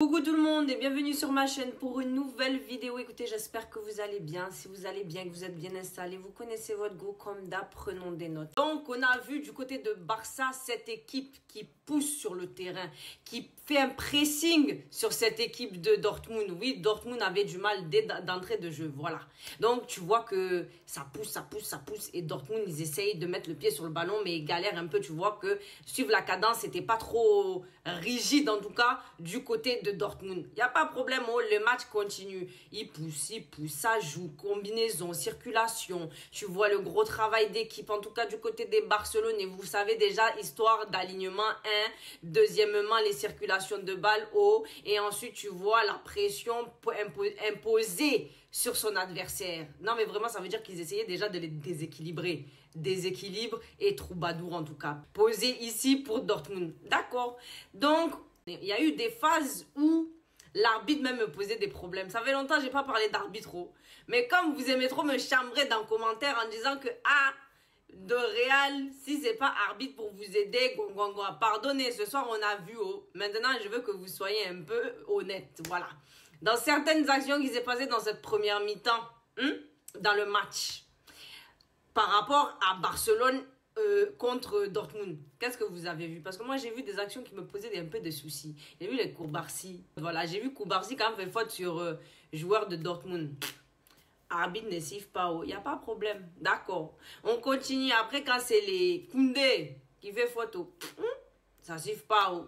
Coucou tout le monde et bienvenue sur ma chaîne pour une nouvelle vidéo. Écoutez, j'espère que vous allez bien. Si vous allez bien, que vous êtes bien installés, vous connaissez votre go comme d'hab, prenons des notes. Donc, on a vu du côté de Barça cette équipe qui pousse sur le terrain, qui fait un pressing sur cette équipe de Dortmund. Oui, Dortmund avait du mal dès d'entrée de jeu, voilà. Donc, tu vois que ça pousse et Dortmund, ils essayent de mettre le pied sur le ballon, mais ils galèrent un peu. Tu vois que suivre la cadence, c'était pas trop rigide en tout cas du côté de Dortmund. Il n'y a pas de problème, oh, le match continue. Il pousse, ça joue, combinaison, circulation. Tu vois le gros travail d'équipe, en tout cas du côté des Barcelonais. Vous savez déjà, histoire d'alignement 1. Deuxièmement, les circulations de balles haut. Et ensuite, tu vois la pression imposée sur son adversaire. Non, mais vraiment, ça veut dire qu'ils essayaient déjà de les déséquilibrer. Déséquilibre et troubadour en tout cas. Posé ici pour Dortmund. D'accord. Donc, il y a eu des phases où l'arbitre même me posait des problèmes. Ça fait longtemps que je n'ai pas parlé d'arbitre. Mais comme vous aimez trop me chambrer dans les commentaires en disant que de Real, si c'est pas arbitre pour vous aider, pardonnez, ce soir on a vu. Maintenant, je veux que vous soyez un peu honnête. Voilà. Dans certaines actions qui s'est passées dans cette première mi-temps, dans le match, par rapport à Barcelone, contre Dortmund. Qu'est-ce que vous avez vu? Parce que moi, j'ai vu des actions qui me posaient un peu de soucis. J'ai vu les Koubarsi. Voilà, j'ai vu Koubarsi quand même fait faute sur joueur de Dortmund. Arbitre ne siffle pas. Il n'y a pas de problème. D'accord. On continue. Après, quand c'est les Koundé qui fait faute, ça siffle pas.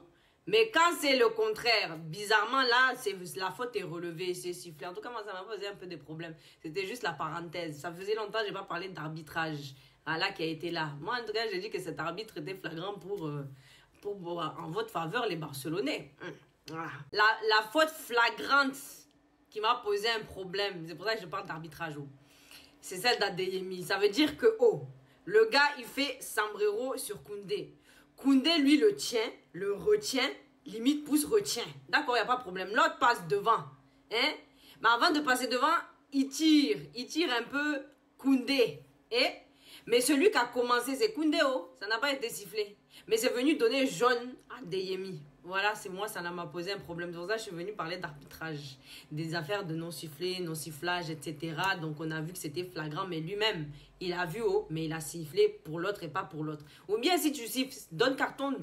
Mais quand c'est le contraire, bizarrement, là, la faute est relevée, c'est sifflé. En tout cas, moi, ça m'a posé un peu de problèmes. C'était juste la parenthèse. Ça faisait longtemps que je n'ai pas parlé d'arbitrage. Voilà qui a été là. Moi, en tout cas, j'ai dit que cet arbitre était flagrant pour en votre faveur, les Barcelonais. Voilà. La faute flagrante qui m'a posé un problème, c'est pour ça que je parle d'arbitrage. C'est celle d'Adeyemi. Ça veut dire que, le gars, il fait sombrero sur Koundé. Koundé, lui, le tient, le retient, limite pousse, retient. D'accord, il n'y a pas de problème. L'autre passe devant. Mais avant de passer devant, il tire un peu Koundé. Mais celui qui a commencé, c'est Koundé. Ça n'a pas été sifflé. Mais c'est venu donner jaune à Deyemi. Voilà, c'est moi, ça m'a posé un problème. C'est pour ça que je suis venue parler d'arbitrage. Des affaires de non-sifflé, non-sifflage, etc. Donc, on a vu que c'était flagrant. Mais lui-même, il a vu, mais il a sifflé pour l'autre et pas pour l'autre. Ou bien, si tu siffles, donne carton.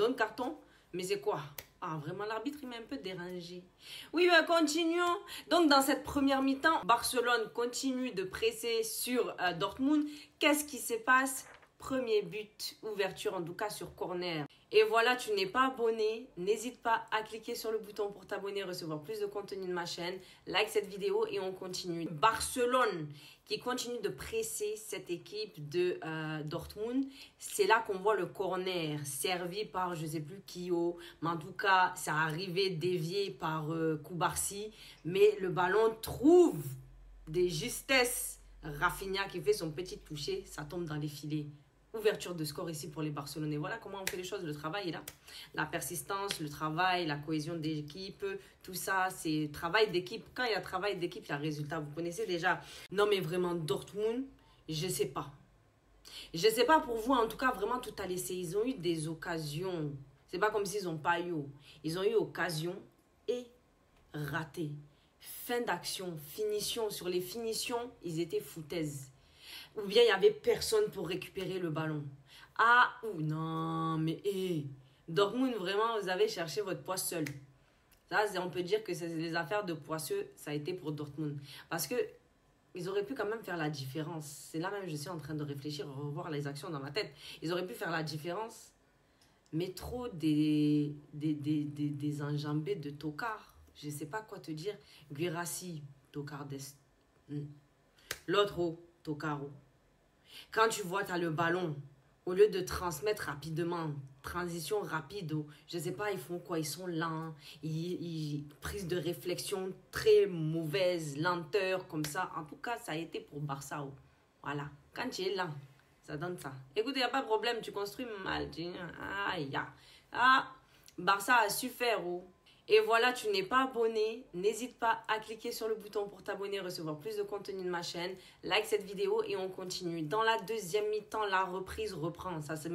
Mais c'est quoi? Vraiment, l'arbitre, il m'a un peu dérangé. Oui, mais continuons. Donc, dans cette première mi-temps, Barcelone continue de presser sur Dortmund. Qu'est-ce qui se passe? Premier but, ouverture en tout cas sur corner. Et voilà, tu n'es pas abonné, n'hésite pas à cliquer sur le bouton pour t'abonner et recevoir plus de contenu de ma chaîne. Like cette vidéo et on continue. Barcelone qui continue de presser cette équipe de Dortmund. C'est là qu'on voit le corner servi par je ne sais plus qui, mais en tout cas, ça arrivé dévié par Koubarsi. Mais le ballon trouve des justesses. Rafinha qui fait son petit toucher, ça tombe dans les filets. Ouverture de score ici pour les Barcelonais. Voilà comment on fait les choses. Le travail est là. La persistance, le travail, la cohésion d'équipe, tout ça, c'est travail d'équipe. Quand il y a travail d'équipe, il y a résultat. Vous connaissez déjà. Non, mais vraiment, Dortmund, je sais pas. Je sais pas pour vous, en tout cas, vraiment tout a laissé. Ils ont eu des occasions. C'est pas comme s'ils n'ont pas eu. Ils ont eu occasion et raté. Fin d'action, finition. Sur les finitions, ils étaient foutaises. Ou bien il n'y avait personne pour récupérer le ballon. Non, mais Dortmund, vraiment, vous avez cherché votre poids seul. Ça, on peut dire que c'est les affaires de poisseux, ça a été pour Dortmund. Parce que ils auraient pu quand même faire la différence. C'est là même, je suis en train de réfléchir, revoir les actions dans ma tête. Ils auraient pu faire la différence. Mais trop des enjambées de tocards. Je ne sais pas quoi te dire. Guirassy, tocard d'Est. L'autre, tocard. Quand tu vois, tu as le ballon, au lieu de transmettre rapidement, transition rapide, je ne sais pas, ils font quoi? Ils sont lents, prise de réflexion très mauvaise, lenteur, comme ça. En tout cas, ça a été pour Barça. Voilà, quand tu es lent, ça donne ça. Écoutez, il n'y a pas de problème, tu construis mal. Barça a su faire. Et voilà, tu n'es pas abonné, n'hésite pas à cliquer sur le bouton pour t'abonner et recevoir plus de contenu de ma chaîne. Like cette vidéo et on continue. Dans la deuxième mi-temps, la reprise reprend. Ça se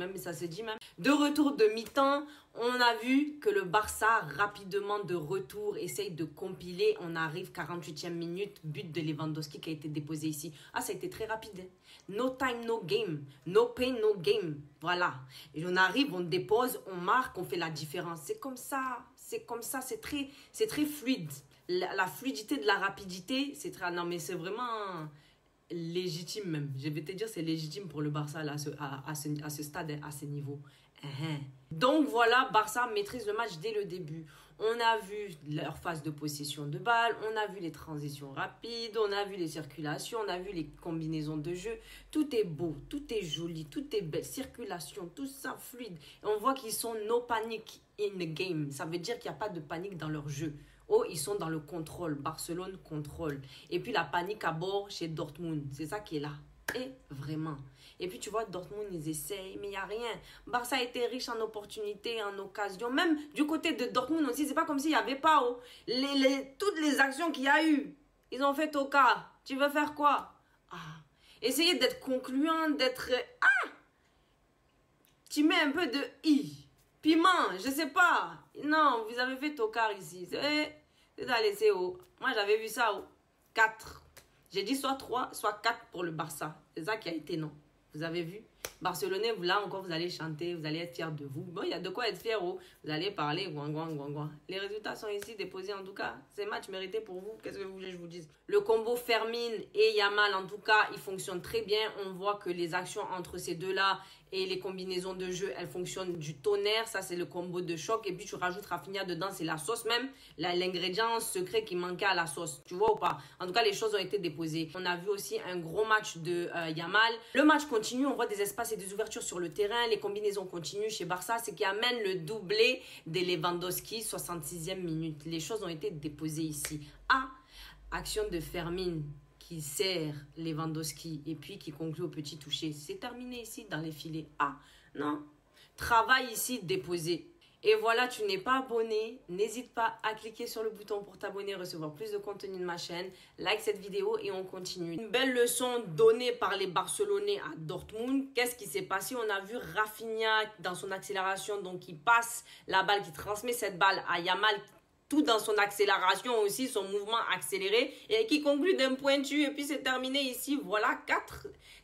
dit même. De retour de mi-temps, On a vu que le Barça, rapidement de retour, essaye de compiler. On arrive 48e minute, but de Lewandowski qui a été déposé ici. Ah, ça a été très rapide. Hein? No time, no game. No pain, no game. Voilà. Et on arrive, on dépose, on marque, on fait la différence. C'est comme ça. C'est comme ça. C'est très fluide. La fluidité de la rapidité, c'est très... Non, mais c'est vraiment légitime même. Je vais te dire, c'est légitime pour le Barça là, à ce stade, à ce niveau. Donc voilà, Barça maîtrise le match dès le début. On a vu leur phase de possession de balle, on a vu les transitions rapides, on a vu les circulations, on a vu les combinaisons de jeu. Tout est beau, tout est joli, tout est belle. Circulation, tout ça fluide. Et on voit qu'ils sont no panic in the game. Ça veut dire qu'il n'y a pas de panique dans leur jeu. Oh, ils sont dans le contrôle. Barcelone contrôle. Et puis la panique à bord chez Dortmund. C'est ça qui est là. Et vraiment. Et puis tu vois, Dortmund, ils essayent, mais il n'y a rien. Barça a été riche en opportunités, en occasions. Même du côté de Dortmund aussi, c'est pas comme s'il n'y avait pas toutes les actions qu'il y a eu. Ils ont fait Toka. Tu veux faire quoi? Essayer d'être concluant, d'être... Tu mets un peu de i. Piment, je sais pas. Non, vous avez fait Tokar ici. C'est à laisser haut. Moi, j'avais vu ça au 4. J'ai dit soit 3, soit 4 pour le Barça. C'est ça qui a été non. Vous avez vu? Barcelonais, là encore, vous allez chanter, vous allez être fiers de vous. Bon, il y a de quoi être fier. Oh. Vous allez parler, guan. Les résultats sont ici déposés. En tout cas, c'est match mérité pour vous. Qu'est-ce que vous voulez que je vous dise? Le combo Fermin et Yamal, en tout cas, il fonctionne très bien. On voit que les actions entre ces deux-là et les combinaisons de jeu, elles fonctionnent du tonnerre. Ça, c'est le combo de choc. Et puis, tu rajoutes Rafinha dedans. C'est la sauce même. L'ingrédient secret qui manquait à la sauce. Tu vois ou pas? En tout cas, les choses ont été déposées. On a vu aussi un gros match de Yamal. Le match continue. On voit des espaces et des ouvertures sur le terrain. Les combinaisons continuent chez Barça. Ce qui amène le doublé de Lewandowski, 66e minute. Les choses ont été déposées ici. Action de Fermin qui sert Lewandowski et puis qui conclut au petit toucher. C'est terminé ici dans les filets. Non. Travail ici déposé. Et voilà, tu n'es pas abonné, n'hésite pas à cliquer sur le bouton pour t'abonner, recevoir plus de contenu de ma chaîne. Like cette vidéo et on continue. Une belle leçon donnée par les Barcelonais à Dortmund. Qu'est-ce qui s'est passé? On a vu Rafinha dans son accélération, donc il passe la balle, qui transmet cette balle à Yamal, tout dans son accélération aussi, son mouvement accéléré, et qui conclut d'un pointu, et puis c'est terminé ici, voilà,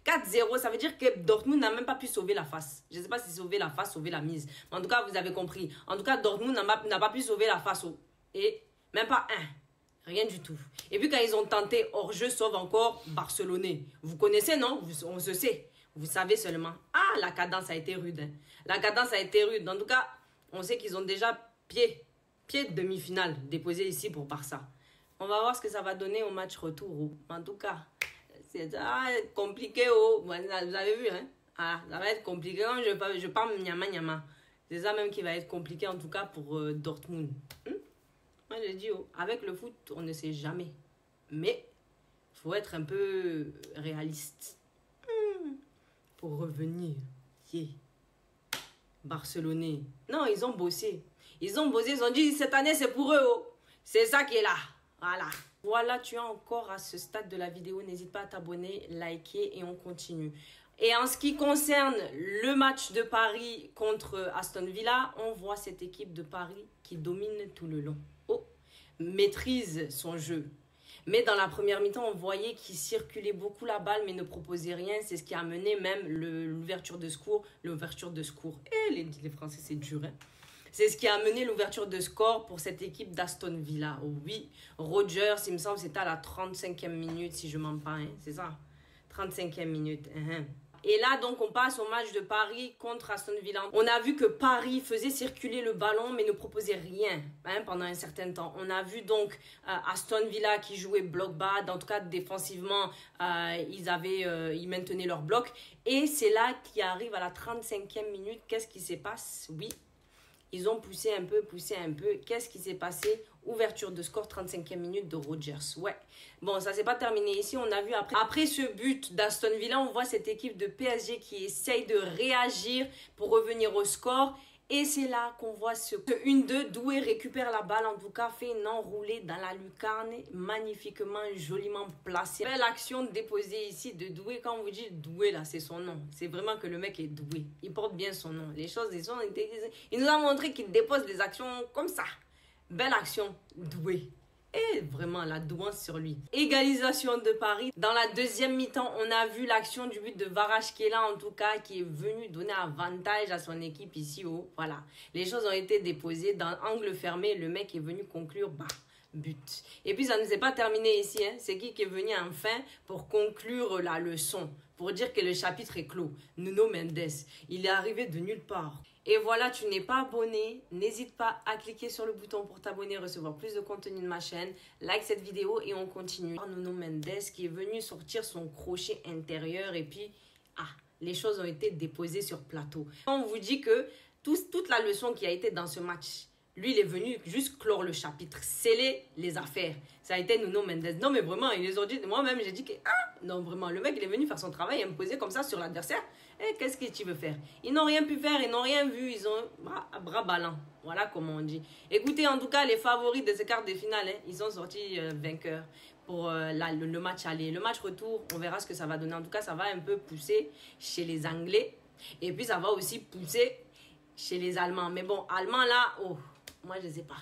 4-0, ça veut dire que Dortmund n'a même pas pu sauver la face. Je ne sais pas si sauver la face, sauver la mise, mais en tout cas, vous avez compris. En tout cas, Dortmund n'a pas pu sauver la face, et même pas un, rien du tout. Et puis quand ils ont tenté hors-jeu, sauf encore Barcelonais. Vous connaissez, non? On se sait, vous savez seulement. La cadence a été rude, hein. La cadence a été rude, en tout cas, on sait qu'ils ont déjà pied de demi-finale déposé ici pour Barça. On va voir ce que ça va donner au match retour. En tout cas, c'est compliqué. Vous avez vu, hein? Ça va être compliqué. Je parle nyama. C'est ça même qui va être compliqué, en tout cas, pour Dortmund. Moi, je dis, avec le foot, on ne sait jamais. Mais, il faut être un peu réaliste. Pour revenir. Barcelonais. Non, ils ont bossé. Ils ont dit, cette année, c'est pour eux. C'est ça qui est là. Voilà, tu es encore à ce stade de la vidéo. N'hésite pas à t'abonner, liker et on continue. Et en ce qui concerne le match de Paris contre Aston Villa, on voit cette équipe de Paris qui domine tout le long. Maîtrise son jeu. Mais dans la première mi-temps, on voyait qu'il circulait beaucoup la balle, mais ne proposait rien. C'est ce qui a amené même l'ouverture de score. Et les Français, c'est dur, hein. C'est ce qui a amené l'ouverture de score pour cette équipe d'Aston Villa. Oui, Rodgers, il me semble, c'était à la 35e minute, si je ne mens pas. Hein. C'est ça, 35e minute. Et là, donc, on passe au match de Paris contre Aston Villa. On a vu que Paris faisait circuler le ballon, mais ne proposait rien pendant un certain temps. On a vu donc Aston Villa qui jouait bloc bas. En tout cas, défensivement, ils maintenaient leur bloc. Et c'est là qu'il arrive à la 35e minute. Qu'est-ce qui se passe? Oui. Ils ont poussé un peu. Qu'est-ce qui s'est passé? Ouverture de score, 35e minute de Rodgers. Ouais. Bon, ça s'est pas terminé ici. On a vu après ce but d'Aston Villa, on voit cette équipe de PSG qui essaye de réagir pour revenir au score. Et c'est là qu'on voit ce 1-2. Doué récupère la balle, en tout cas fait une enroulée dans la lucarne, magnifiquement, joliment placée. Belle action déposée ici de Doué. Quand on vous dit Doué là, c'est son nom. C'est vraiment que le mec est doué. Il porte bien son nom. Les choses, il nous a montré qu'il dépose des actions comme ça. Belle action, Doué. Et vraiment la douance sur lui. Égalisation de Paris. Dans la deuxième mi-temps, on a vu l'action du but de Kvaratskhelia en tout cas qui est venu donner avantage à son équipe ici. Voilà. Les choses ont été déposées dans angle fermé. Le mec est venu conclure but. Et puis ça ne s'est pas terminé ici. C'est qui est venu enfin pour conclure la leçon. Pour dire que le chapitre est clos. Nuno Mendes. Il est arrivé de nulle part. Et voilà, tu n'es pas abonné, n'hésite pas à cliquer sur le bouton pour t'abonner, recevoir plus de contenu de ma chaîne. Like cette vidéo et on continue. Nuno Mendes qui est venu sortir son crochet intérieur et puis, les choses ont été déposées sur plateau. On vous dit que toute la leçon qui a été dans ce match, lui, il est venu juste clore le chapitre, sceller les affaires. Ça a été Nuno Mendes. Non, mais vraiment, il est sorti. Moi-même, j'ai dit que, non, vraiment, le mec, il est venu faire son travail et me poser comme ça sur l'adversaire. Et qu'est-ce que tu veux faire? Ils n'ont rien pu faire, ils n'ont rien vu. Ils ont bras ballants. Voilà comment on dit. Écoutez, en tout cas, les favoris de ces quarts de finale, ils sont sortis vainqueurs pour le match aller. Le match retour, on verra ce que ça va donner. En tout cas, ça va un peu pousser chez les Anglais. Et puis, ça va aussi pousser chez les Allemands. Mais bon, Allemands là, moi, je ne sais pas.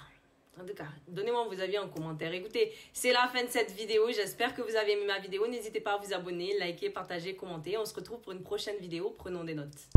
En tout cas, donnez-moi vos avis en commentaire. Écoutez, c'est la fin de cette vidéo. J'espère que vous avez aimé ma vidéo. N'hésitez pas à vous abonner, liker, partager, commenter. On se retrouve pour une prochaine vidéo. Prenons des notes.